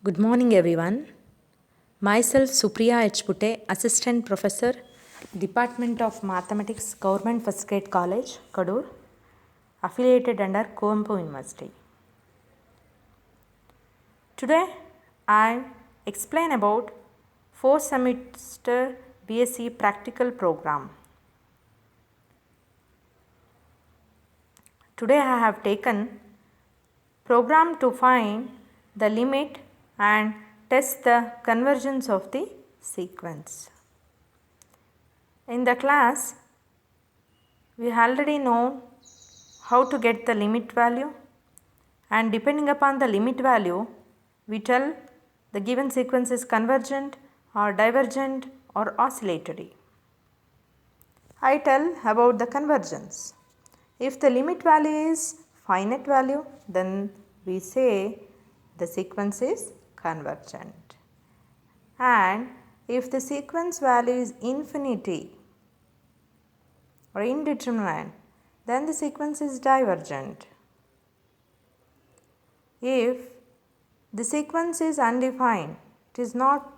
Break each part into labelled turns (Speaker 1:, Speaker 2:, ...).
Speaker 1: Good morning everyone. Myself Supriya H. Putte, Assistant Professor, Department of Mathematics, Government First Grade College, Kadur, affiliated under Kuvempu University. Today I explain about 4th semester BSc practical program. Today I have taken program to find the limit and test the convergence of the sequence. In the class, we already know how to get the limit value, and depending upon the limit value, we tell the given sequence is convergent or divergent or oscillatory. I tell about the convergence. If the limit value is finite value, then we say the sequence is convergent. And if the sequence value is infinity or indeterminate, then the sequence is divergent. If the sequence is undefined, it is not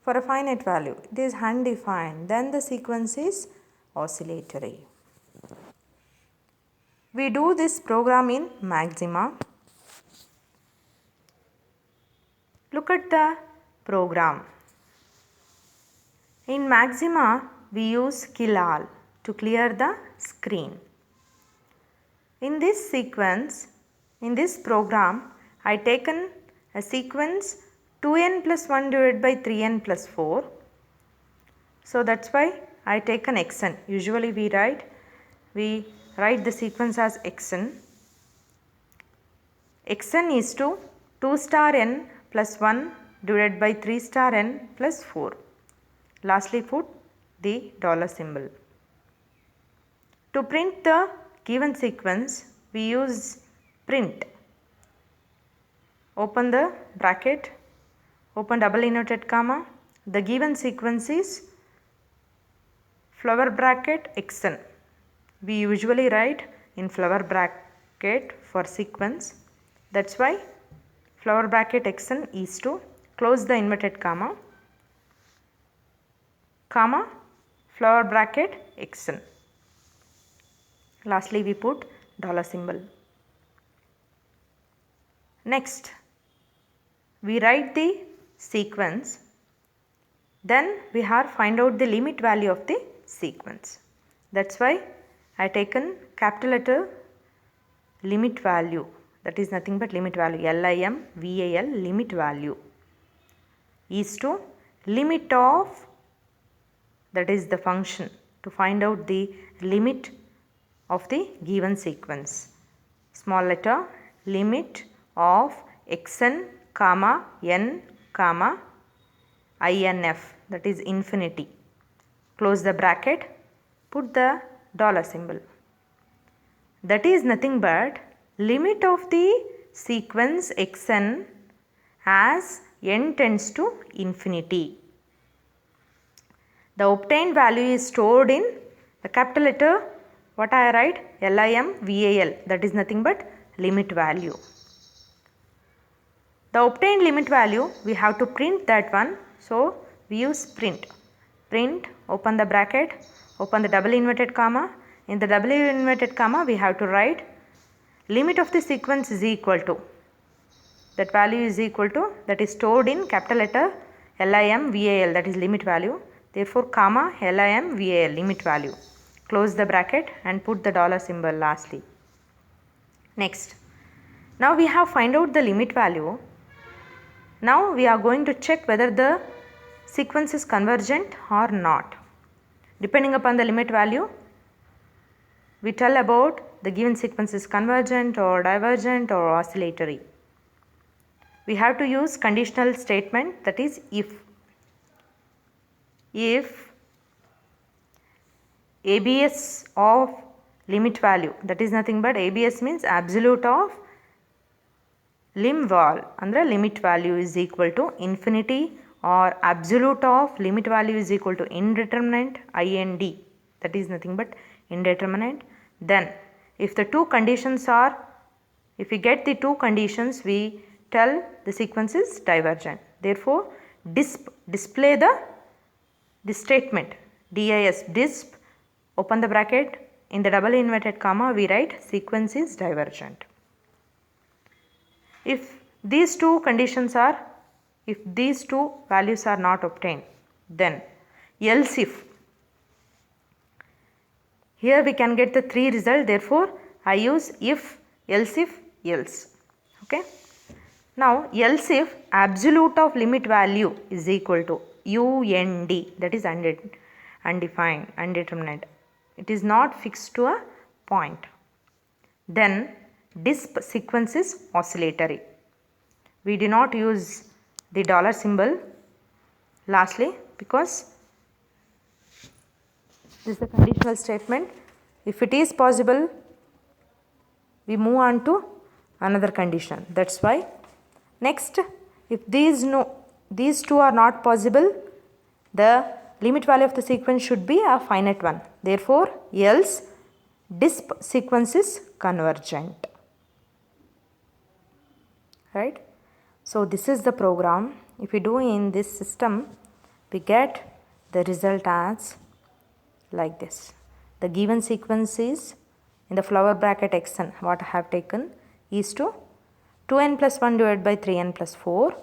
Speaker 1: for a finite value, it is undefined, then the sequence is oscillatory. We do this program in Maxima. Look at the program. In Maxima, we use kill all to clear the screen. In this sequence, in this program, I taken a sequence 2n plus 1 divided by 3n plus 4. So that's why I taken xn. Usually we write the sequence as xn. Xn is to 2 star n plus 1 divided by 3 star n plus 4. Lastly put the dollar symbol. To print the given sequence, we use print. Open the bracket, open double inverted comma. The given sequence is flower bracket xn. We usually write in flower bracket for sequence. That's why flower bracket xn is to close the inverted comma, flower bracket xn. Lastly we put dollar symbol. Next we write the sequence, then we have find out the limit value of the sequence. That's why I taken capital letter limit value, that is nothing but limit value, LIMVAL, limit value is to limit of, that is the function to find out the limit of the given sequence. Small letter limit of xn comma n comma inf, that is infinity. Close the bracket, put the dollar symbol. That is nothing but limit of the sequence xn as n tends to infinity. The obtained value is stored in the capital letter, what I write, LIMVAL, that is nothing but limit value. The obtained limit value, we have to print that one, so we use print. Print, open the bracket, open the double inverted comma. In the double inverted comma, we have to write limit of the sequence is equal to, that value is equal to, that is stored in capital letter LIMVAL, that is limit value. Therefore, comma LIMVAL, limit value. Close the bracket and put the dollar symbol lastly. Next, now we have find out the limit value. Now we are going to check whether the sequence is convergent or not. Depending upon the limit value, we tell about the given sequence is convergent or divergent or oscillatory. We have to use conditional statement, that is if. If ABS of limit value, that is nothing but ABS means absolute of lim val, andre limit value is equal to infinity, or absolute of limit value is equal to indeterminate, IND, that is nothing but indeterminate. Then if the two conditions are, if we get the two conditions, we tell the sequence is divergent. Therefore, display this statement disp open the bracket, in the double inverted comma we write sequence is divergent. If these two values are not obtained, then else if, here we can get the three results, therefore I use if, else if, else. Okay. Now else if absolute of limit value is equal to UND, that is undefined, undetermined, it is not fixed to a point, then disp sequence is oscillatory. We do not use the dollar symbol lastly because this is the conditional statement. If it is possible, we move on to another condition. That's why next, if these two are not possible, the limit value of the sequence should be a finite one. Therefore, else disp sequence is convergent. Right? So this is the program. If we do in this system, we get the result as like this. The given sequence is in the flower bracket xn, what I have taken is to 2n plus 1 divided by 3n plus 4.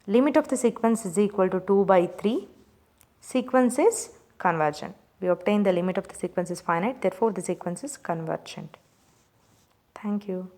Speaker 1: Limit of the sequence is equal to 2 by 3. Sequence is convergent. We obtain the limit of the sequence is finite, therefore the sequence is convergent. Thank you.